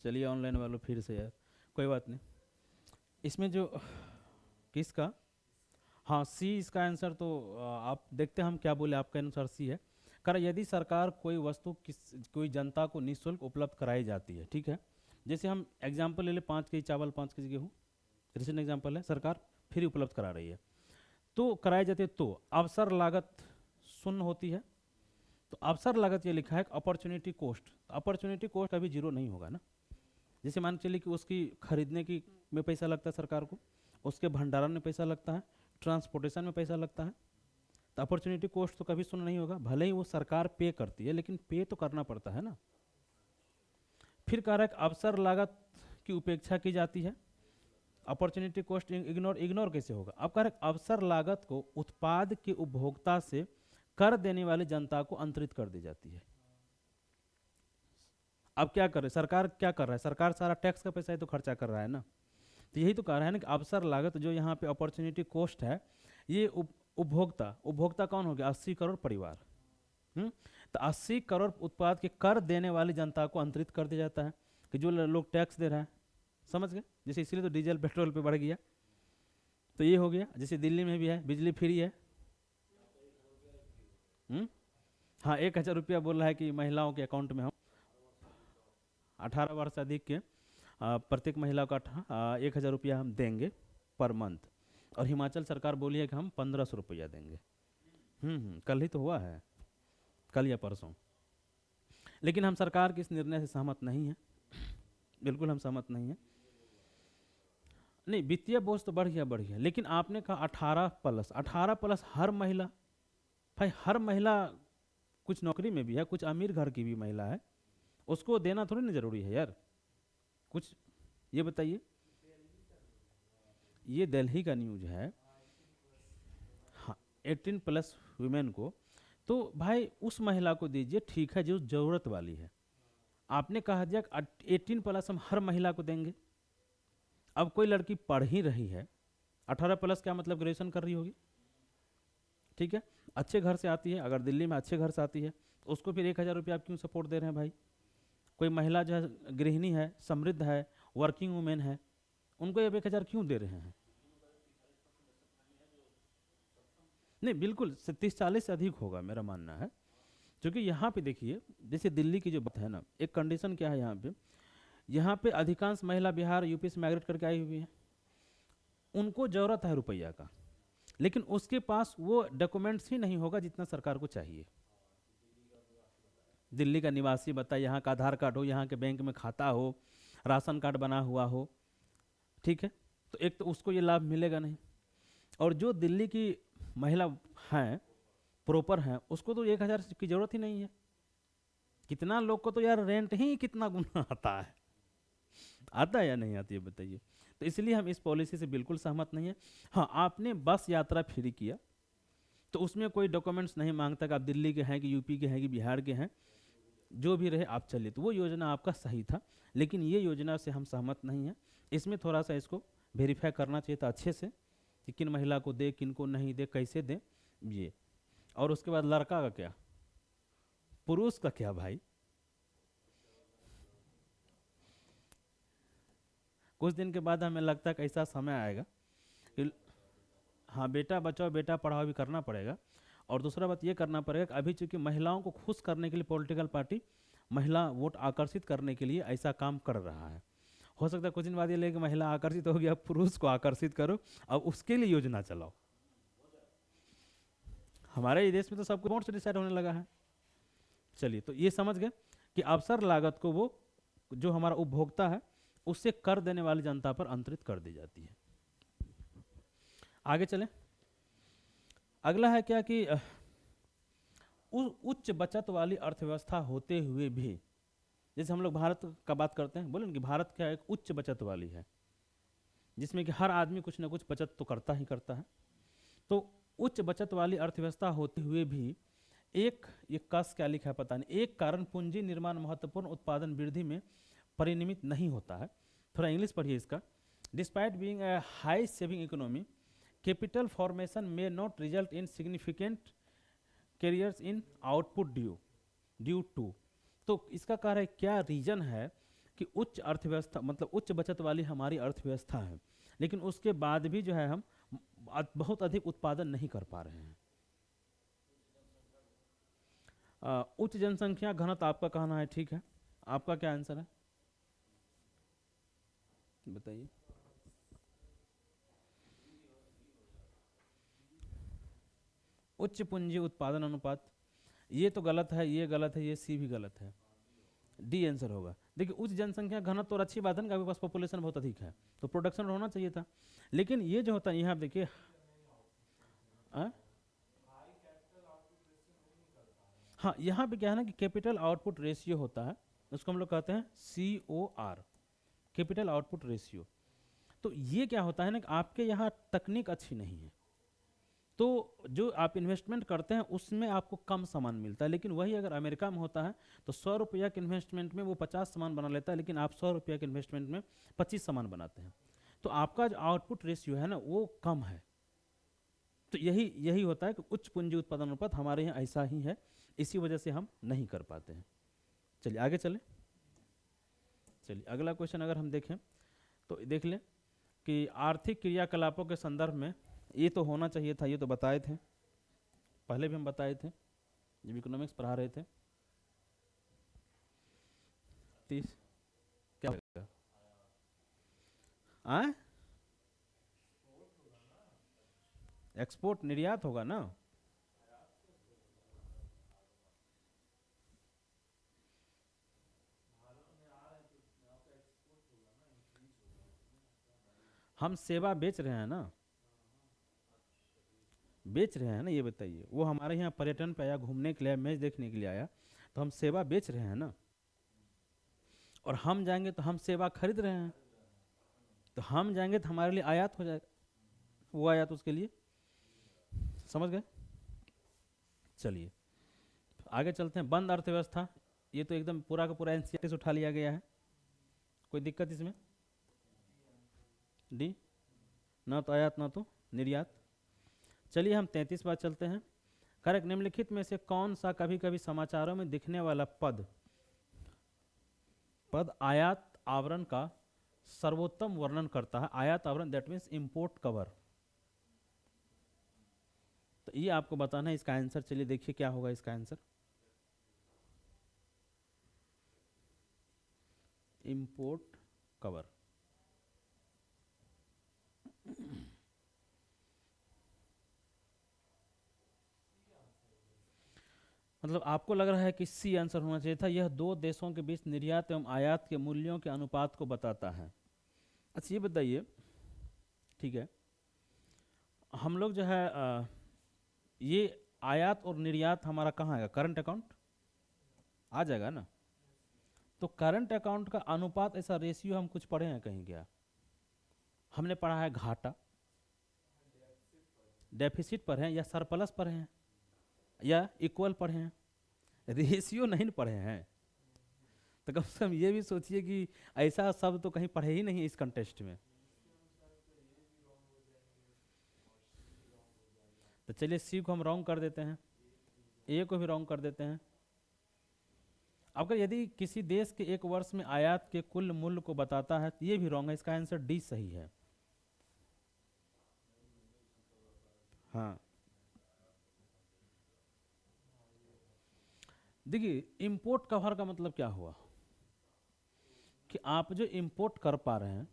चलिए ऑनलाइन वालों फिर से यार, कोई बात नहीं। इसमें जो किसका, हाँ सी इसका आंसर तो आप देखते हैं हम क्या बोले, आपका आंसर सी है। कर यदि सरकार कोई वस्तु कोई जनता को निःशुल्क उपलब्ध कराई जाती है, ठीक है। जैसे हम एग्जाम्पल ले लें, 5 केजी चावल 5 केजी गेहूँ, रिसेंट एग्जाम्पल है, सरकार फ्री उपलब्ध करा रही है। तो कराई जाती है तो अवसर लागत शून्य होती है। तो अवसर लागत ये लिखा है अपॉर्चुनिटी कॉस्ट, अपॉर्चुनिटी कॉस्ट कभी जीरो नहीं होगा ना। जैसे मान के चलिए कि उसकी खरीदने की में पैसा लगता है सरकार को, उसके भंडारण में पैसा लगता है, ट्रांसपोर्टेशन में पैसा लगता है, तो अपॉर्चुनिटी कॉस्ट तो कभी शून्य नहीं होगा। भले ही वो सरकार पे करती है, लेकिन पे तो करना पड़ता है ना। फिर कह रहा है कि अवसर लागत की उपेक्षा की जाती है। अपॉर्चुनिटी कॉस्ट इग्नोर इग्नोर कैसे होगा? अब कह रहे अवसर लागत को उत्पाद के उपभोक्ता से कर देने वाली जनता को अंतरित कर दी जाती है। अब क्या कर रहे सरकार, क्या कर रहा है सरकार? सारा टैक्स का पैसा ही तो खर्चा कर रहा है ना। तो यही तो कह रहा है ना कि अवसर लागत जो यहाँ पे अपॉर्चुनिटी कॉस्ट है, ये उपभोक्ता, उपभोक्ता कौन हो गया? 80 करोड़ परिवार। तो 80 करोड़ उत्पाद के कर देने वाली जनता को अंतरित कर दिया जाता है, कि जो लोग टैक्स दे रहा है, समझ गए? जैसे इसलिए तो डीजल पेट्रोल पे बढ़ गया, तो ये हो गया। जैसे दिल्ली में भी है, बिजली फ्री है। हाँ, 1,000 रुपया बोल रहा है कि महिलाओं के अकाउंट में हम 18 वर्ष से अधिक के प्रत्येक महिला का 1,000 रुपया हम देंगे पर मंथ। और हिमाचल सरकार बोली है कि हम 1,500 रुपया देंगे। कल ही तो हुआ है, कल या परसों। लेकिन हम सरकार के इस निर्णय से सहमत नहीं है, बिल्कुल हम सहमत नहीं है। नहीं, वित्तीय बोझ तो बढ़ गया, लेकिन आपने कहा 18+, 18+ हर महिला, भाई हर महिला कुछ नौकरी में भी है, कुछ अमीर घर की भी महिला है, उसको देना थोड़ी ना जरूरी है यार कुछ। ये बताइए, ये दिल्ली का न्यूज है। हाँ, 18+ वुमेन को, तो भाई उस महिला को दीजिए, ठीक है, जो जरूरत वाली है। आपने कहा दिया 18+ हम हर महिला को देंगे। अब कोई लड़की पढ़ ही रही है, 18+ क्या मतलब ग्रेजुएशन कर रही होगी, ठीक है, अच्छे घर से आती है, अगर दिल्ली में अच्छे घर से आती है, तो उसको फिर 1,000 रुपया आप क्यों सपोर्ट दे रहे हैं भाई? कोई महिला जो है गृहिणी है, समृद्ध है, वर्किंग वुमेन है, उनको अब 1,000 क्यों दे रहे हैं? नहीं, बिल्कुल 30-40 से अधिक होगा मेरा मानना है। क्योंकि यहाँ पे देखिए, जैसे दिल्ली की जो बात है ना, एक कंडीशन क्या है यहाँ पे अधिकांश महिला बिहार यूपी से माइग्रेट करके आई हुई है, उनको जरूरत है रुपया का, लेकिन उसके पास वो डॉक्यूमेंट्स ही नहीं होगा जितना सरकार को चाहिए। दिल्ली का निवासी बता, यहाँ का आधार कार्ड हो, यहाँ के बैंक में खाता हो, राशन कार्ड बना हुआ हो, ठीक है, तो एक तो उसको ये लाभ मिलेगा नहीं। और जो दिल्ली की महिला हैं, प्रॉपर हैं, उसको तो 1,000 की जरूरत ही नहीं है। कितना लोग को तो यार रेंट ही कितना गुना आता है, आता है या नहीं आती है बताइए। तो इसलिए हम इस पॉलिसी से बिल्कुल सहमत नहीं है। हाँ, आपने बस यात्रा फ्री किया, तो उसमें कोई डॉक्यूमेंट्स नहीं मांगता कि आप दिल्ली के हैं कि यूपी के हैं कि बिहार के हैं, जो भी रहे आप चलिए, तो वो योजना आपका सही था। लेकिन ये योजना से हम सहमत नहीं हैं। इसमें थोड़ा सा इसको वेरीफाई करना चाहिए था अच्छे से, कि किन महिला को दे, किन को नहीं दे, कैसे दे ये। और उसके बाद लड़का का क्या, पुरुष का क्या भाई? कुछ दिन के बाद हमें लगता है कि ऐसा समय आएगा कि हाँ, बेटा बचाओ बेटा पढ़ाओ भी करना पड़ेगा। और दूसरा बात ये करना पड़ेगा कि अभी चूंकि महिलाओं को खुश करने के लिए पॉलिटिकल पार्टी महिला वोट आकर्षित करने के लिए ऐसा काम कर रहा है। हो सकता है कुछ दिन बाद ये लेके महिला आकर्षित हो गया, अब पुरुष को आकर्षित करो, अब उसके लिए योजना चलाओ। हमारे देश में तो सबको वोट से डिसाइड होने लगा है। चलिए, तो ये समझ गए कि अवसर लागत को वो जो हमारा उपभोक्ता है उससे कर देने वाली जनता पर अंतरित कर दी जाती है। आगे चलें। अगला है क्या कि उच्च बचत वाली अर्थव्यवस्था होते हुए भी, जैसे हम लोग भारत का बात करते हैं, बोले ना कि भारत क्या एक उच्च बचत वाली है, जिसमें कि हर आदमी कुछ ना कुछ बचत तो करता ही करता है। तो उच्च बचत वाली अर्थव्यवस्था होते हुए भी एक, ये कस क्या लिखा है पता नहीं, एक कारण पूंजी निर्माण महत्वपूर्ण उत्पादन वृद्धि में परिनिमित नहीं होता है। थोड़ा इंग्लिश पढ़िए इसका। Despite being a high saving economy, capital formation may not result in significant carriers in output due to. तो इसका कह रहा है क्या रीजन है कि उच्च अर्थव्यवस्था मतलब उच्च बचत वाली हमारी अर्थव्यवस्था है, लेकिन उसके बाद भी जो है हम बहुत अधिक उत्पादन नहीं कर पा रहे हैं। उच्च जनसंख्या घनत्व आपका कहना है, ठीक है। आपका क्या आंसर है बताइए। उच्च पूंजी उत्पादन अनुपात, ये तो गलत है, ये गलत है, ये सी भी गलत है, डी आंसर होगा। देखिए उच्च जनसंख्या घनत्व और अच्छी बात है ना कि आपके पास पॉपुलेशन बहुत अधिक है तो प्रोडक्शन होना चाहिए था, लेकिन ये जो होता है यहाँ देखिए हाँ यहाँ पे क्या है ना कि कैपिटल आउटपुट रेशियो होता है, उसको हम लोग कहते हैं COR, कैपिटल आउटपुट रेशियो। तो ये क्या होता है ना कि आपके यहाँ तकनीक अच्छी नहीं है तो जो आप इन्वेस्टमेंट करते हैं उसमें आपको कम सामान मिलता है, लेकिन वही अगर अमेरिका में होता है तो 100 रुपया के इन्वेस्टमेंट में वो 50 सामान बना लेता है, लेकिन आप 100 रुपया के इन्वेस्टमेंट में 25 सामान बनाते हैं, तो आपका जो आउटपुट रेशियो है ना वो कम है। तो यही यही होता है कि उच्च पूंजी उत्पादन अनुपात हमारे यहाँ ऐसा ही है, इसी वजह से हम नहीं कर पाते हैं। चलिए आगे चलें। चलिए अगला क्वेश्चन अगर हम देखें तो देख लें कि आर्थिक क्रियाकलापों के संदर्भ में, ये तो होना चाहिए था, ये तो बताए थे पहले भी हम बताए थे जब इकोनॉमिक्स पढ़ा रहे थे। 30 क्या होगा एक्सपोर्ट निर्यात होगा ना। हम सेवा बेच रहे हैं ना, बेच रहे हैं ना, ये बताइए। वो हमारे यहाँ पर्यटन पे आया, घूमने के लिए, मैच देखने के लिए आया, तो हम सेवा बेच रहे हैं ना, और हम जाएंगे तो हम सेवा खरीद रहे हैं, तो हम जाएंगे तो हमारे लिए आयात हो जाएगा, वो आयात उसके लिए, समझ गए। चलिए आगे चलते हैं। बंद अर्थव्यवस्था, ये तो एकदम पूरा का पूरा एनसीईआरटी से उठा लिया गया है, कोई दिक्कत इसमें। डी, ना तो आयात ना तो निर्यात। चलिए हम 33 बार चलते हैं। करेक्ट, निम्नलिखित में से कौन सा कभी कभी समाचारों में दिखने वाला पद पद आयात आवरण का सर्वोत्तम वर्णन करता है। आयात आवरण दैट मीन्स इंपोर्ट कवर, तो ये आपको बताना है इसका आंसर। चलिए देखिए क्या होगा इसका आंसर। इंपोर्ट कवर, मतलब आपको लग रहा है कि सी आंसर होना चाहिए था। यह दो देशों के बीच निर्यात एवं आयात के मूल्यों के अनुपात को बताता है। अच्छा ये बताइए, ठीक है, हम लोग जो है ये आयात और निर्यात हमारा कहाँ आएगा, करंट अकाउंट आ जाएगा ना। तो करंट अकाउंट का अनुपात, ऐसा रेशियो हम कुछ पढ़े हैं कहीं क्या? हमने पढ़ा है घाटा, डेफिसिट पढ़े हैं, या सरप्लस पढ़े हैं, या इक्वल पढ़े हैं, रेशियो नहीं पढ़े हैं। तो कम से कम ये भी सोचिए कि ऐसा शब्द तो कहीं पढ़े ही नहीं इस कंटेस्ट में। तो चलिए सी को हम रॉन्ग कर देते हैं, ए को भी रॉन्ग कर देते हैं। अगर यदि किसी देश के एक वर्ष में आयात के कुल मूल्य को बताता है तो ये भी रॉन्ग है, इसका आंसर डी सही है। हाँ देखिए, इंपोर्ट कवर का मतलब क्या हुआ कि आप जो इंपोर्ट कर पा रहे हैं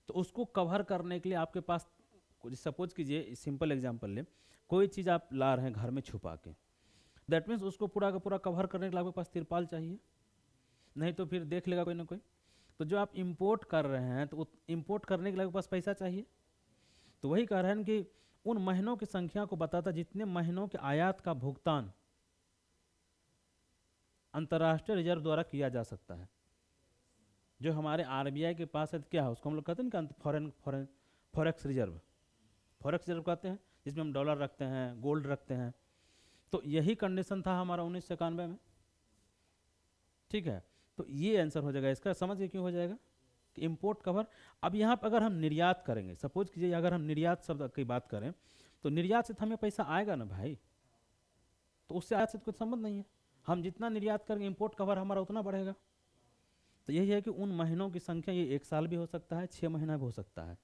तो उसको कवर करने के लिए आपके पास, सपोज कीजिए सिंपल एग्जांपल ले, कोई चीज़ आप ला रहे हैं घर में छुपा के, दैट मीन्स उसको पूरा का पूरा कवर करने के लिए आपके पास तिरपाल चाहिए, नहीं तो फिर देख लेगा कोई ना कोई। तो जो आप इंपोर्ट कर रहे हैं तो इंपोर्ट करने के लिए आपके पास पैसा चाहिए। तो वही कह रहे हैं कि उन महीनों की संख्या को बताता जितने महीनों के आयात का भुगतान अंतर्राष्ट्रीय रिजर्व द्वारा किया जा सकता है। जो हमारे आरबीआई के पास है तो क्या है, उसको हम लोग कहते हैं कि foreign foreign forex reserve, forex reserve कहते हैं, जिसमें हम डॉलर रखते हैं, गोल्ड रखते हैं। तो यही कंडीशन था हमारा 1991 में, ठीक है। तो ये आंसर हो जाएगा इसका, समझिए क्यों हो जाएगा कि इंपोर्ट कवर। अब यहाँ पर अगर हम निर्यात करेंगे, सपोज कीजिए अगर हम निर्यात शब्द की बात करें तो निर्यात से तो हमें पैसा आएगा ना भाई, तो उससे आयात से तो कुछ संबंध नहीं है। हम जितना निर्यात करेंगे इंपोर्ट कवर हमारा उतना बढ़ेगा। तो यही है कि उन महीनों की संख्या ये 1 साल भी हो सकता है, 6 महीना भी हो सकता है।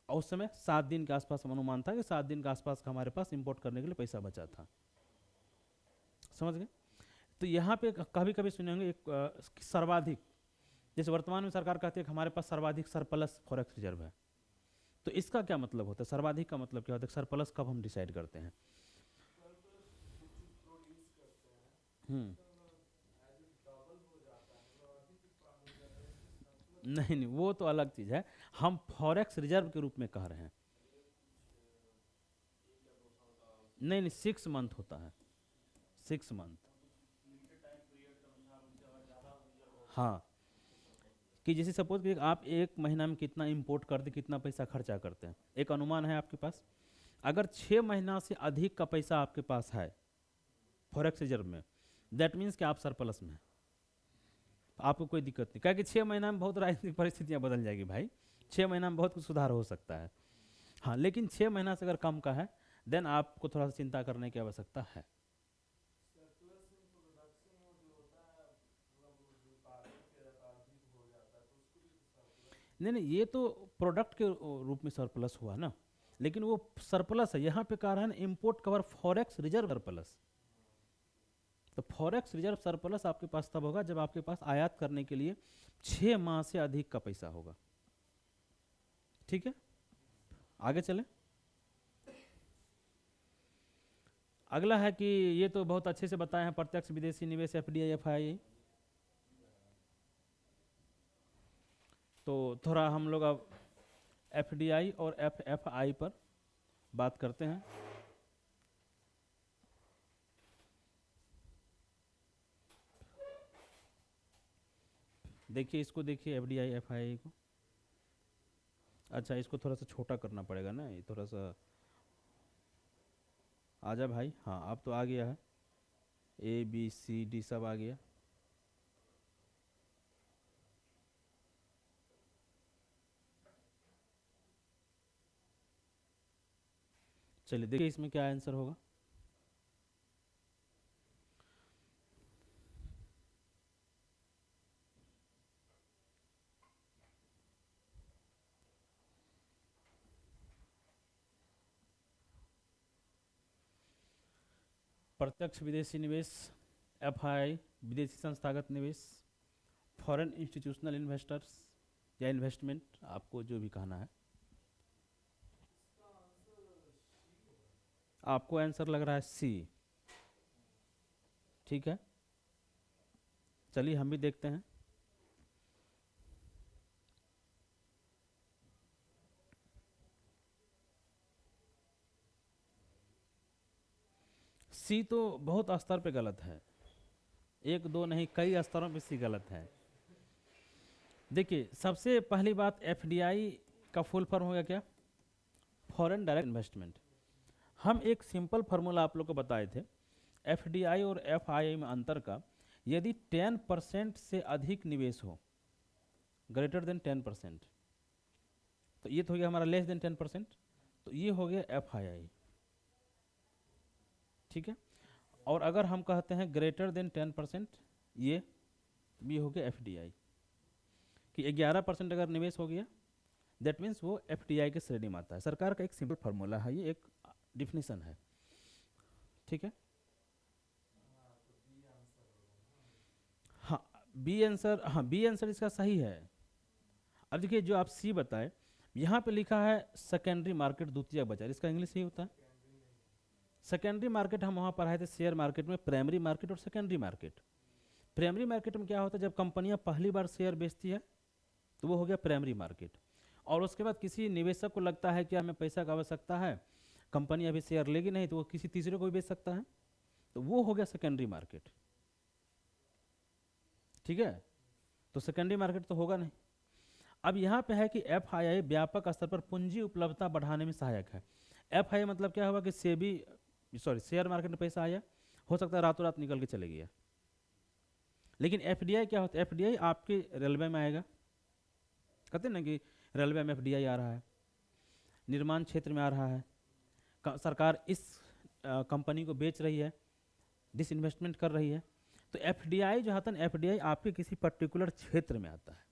और उस समय 7 दिन के आसपास हम अनुमान था कि 7 दिन के आसपास का हमारे पास इंपोर्ट करने के लिए पैसा बचा था। समझ गए? तो यहाँ पे कभी कभी सुनेंगे एक सर्वाधिक, जैसे वर्तमान में सरकार कहती है कि हमारे पास सर्वाधिक सरप्लस फॉरेक्स रिजर्व है। तो इसका क्या मतलब होता है? सर्वाधिक का मतलब क्या होता है? सरप्लस कब हम डिसाइड करते हैं? हम्म नहीं नहीं, वो तो अलग चीज़ है। हम फॉरेक्स रिजर्व के रूप में कह रहे हैं। नहीं नहीं, 6 मंथ होता है, 6 मंथ। हाँ, कि जैसे सपोज कि आप 1 महीना में कितना इंपोर्ट करते, कितना पैसा खर्चा करते हैं, एक अनुमान है आपके पास। अगर 6 महीना से अधिक का पैसा आपके पास है फॉरेक्स रिजर्व में, दैट मीन्स कि आप सरप्लस में हैं, आपको कोई दिक्कत नहीं। क्या कि 6 महीना में बहुत राजनीतिक परिस्थितियाँ बदल जाएगी भाई, 6 महीना में बहुत कुछ सुधार हो सकता है। हाँ, लेकिन 6 महीना से अगर कम का है, देन आपको थोड़ा सा चिंता करने की आवश्यकता है। नहीं नहीं, ये तो प्रोडक्ट के रूप में सरप्लस हुआ ना, लेकिन वो सरप्लस है, यहाँ पे कह रहा है ना import cover forex reserve surplus. तो फॉरेक्स रिजर्व सरप्लस आपके पास तब होगा जब आपके पास आयात करने के लिए 6 माह से अधिक का पैसा होगा। ठीक है, आगे चलें। अगला है कि ये तो बहुत अच्छे से बताए हैं, प्रत्यक्ष विदेशी निवेश एफडीआई एफआईआई। तो थोड़ा हम लोग अब एफडीआई और एफएफआई पर बात करते हैं। देखिए इसको, देखिए एफडीआई एफआईआई को। अच्छा, इसको थोड़ा सा छोटा करना पड़ेगा ना, ये थोड़ा सा। आजा भाई, हाँ अब तो आ गया है, ए बी सी डी सब आ गया। चलिए देखिए इसमें क्या आंसर होगा। प्रत्यक्ष विदेशी निवेश एफआईआई, विदेशी संस्थागत निवेश, फॉरेन इंस्टीट्यूशनल इन्वेस्टर्स या इन्वेस्टमेंट, आपको जो भी कहना है। आपको आंसर लग रहा है सी। ठीक है, चलिए हम भी देखते हैं। सी तो बहुत स्तर पे गलत है, एक दो नहीं कई स्तरों पे सी गलत है। देखिए सबसे पहली बात, एफडीआई का फुल फॉर्म हो गया क्या? Foreign direct investment. हम एक सिंपल फार्मूला आप लोग को बताए थे एफडीआई और एफआईआई में अंतर का। यदि 10% से अधिक निवेश हो, ग्रेटर देन 10%, तो ये तो हो गया हमारा लेस देन 10%, तो ये हो गया एफआईआई। ठीक है, और अगर हम कहते हैं ग्रेटर देन 10%, ये भी हो गया एफडीआई। कि 11% अगर निवेश हो गया, दैट मीन्स वो एफडीआई के श्रेणी में आता है। सरकार का एक सिंपल फार्मूला है, ये एक डिफिनेशन है। ठीक है, हाँ बी आंसर, हाँ बी आंसर इसका सही है। अब देखिए जो आप सी बताए, यहाँ पे लिखा है सेकेंडरी मार्केट, द्वितीयक बाजार, इसका इंग्लिश यही होता है। सेकेंडरी मार्केट हम वहाँ पढ़ाए थे शेयर मार्केट में, प्राइमरी मार्केट और सेकेंडरी मार्केट। प्राइमरी मार्केट में क्या होता है, जब कंपनियां पहली बार शेयर बेचती है तो वो हो गया प्राइमरी मार्केट। और उसके बाद किसी निवेशक को लगता है कि हमें पैसा का आवश्यकता है, कंपनी अभी शेयर लेगी नहीं, तो वो किसी तीसरे को भी बेच सकता है, तो वो हो गया सेकेंडरी मार्केट। ठीक है, तो सेकेंडरी मार्केट तो होगा नहीं। अब यहाँ पे है कि एफआईआई व्यापक स्तर पर पूंजी उपलब्धता बढ़ाने में सहायक है। एफआईआई मतलब क्या हुआ कि सेबी, सॉरी शेयर मार्केट में पैसा आया, हो सकता है रातों रात निकल के चले गया। लेकिन एफडीआई क्या होता है? एफडीआई आपके रेलवे में आएगा, कहते हैं ना कि रेलवे में एफडीआई आ रहा है, निर्माण क्षेत्र में आ रहा है, सरकार इस कंपनी को बेच रही है, डिसइन्वेस्टमेंट कर रही है, तो एफडीआई जो आता है ना, एफडीआई आपके किसी पर्टिकुलर क्षेत्र में आता है।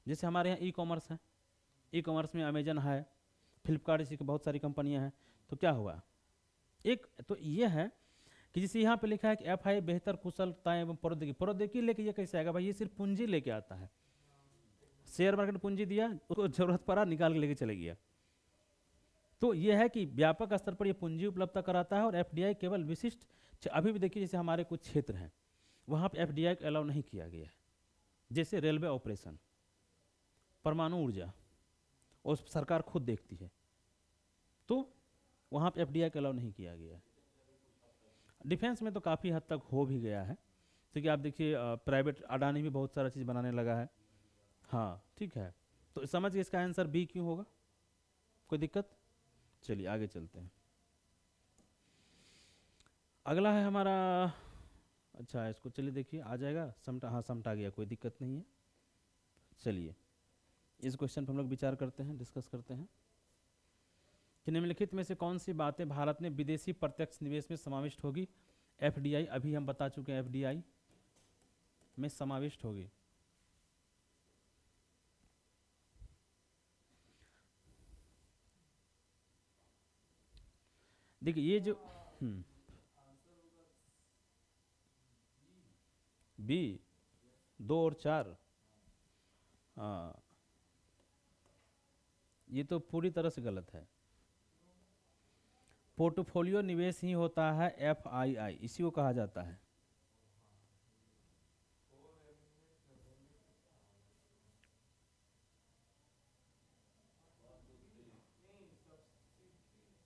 जैसे हमारे यहाँ ई कॉमर्स है, ई कॉमर्स में अमेजन है, फ्लिपकार्ट, इसी की बहुत सारी कंपनियां हैं। तो क्या हुआ, एक तो ये है कि जैसे यहाँ पे लिखा है कि एफ आई बेहतर कुशलता एवं प्रौद्योगिकी, प्रौद्योगिकी लेके ये कैसे आएगा भाई, ये सिर्फ पूंजी लेके आता है। शेयर मार्केट पूंजी दिया, उसको जरूरत पड़ा निकाल के लेके चले गया। तो ये है कि व्यापक स्तर पर ये पूंजी उपलब्ध कराता है। और एफडीआई केवल विशिष्ट, अभी भी देखिए जैसे हमारे कुछ क्षेत्र हैं वहाँ पे एफडीआई को अलाउ नहीं किया गया है, जैसे रेलवे ऑपरेशन, परमाणु ऊर्जा, और सरकार खुद देखती है, तो वहाँ पे एफडीआई को अलाउ नहीं किया गया है। डिफेंस में तो काफ़ी हद तक हो भी गया है, क्योंकि आप देखिए प्राइवेट अडानी भी बहुत सारा चीज़ बनाने लगा है। हाँ ठीक है, तो समझ गए इसका आंसर बी क्यों होगा, कोई दिक्कत। चलिए आगे चलते हैं। अगला है हमारा, अच्छा इसको चलिए देखिए आ जाएगा समटा, हाँ समटा गया, कोई दिक्कत नहीं है। चलिए इस क्वेश्चन पर हम लोग विचार करते हैं, डिस्कस करते हैं कि निम्नलिखित में से कौन सी बातें भारत में विदेशी प्रत्यक्ष निवेश में समाविष्ट होगी। एफडीआई अभी हम बता चुके हैं, एफडीआई में समाविष्ट होगी। देखिए ये जो बी 2 और 4, हाँ ये तो पूरी तरह से गलत है। पोर्टफोलियो निवेश ही होता है एफआईआई, इसी को कहा जाता है।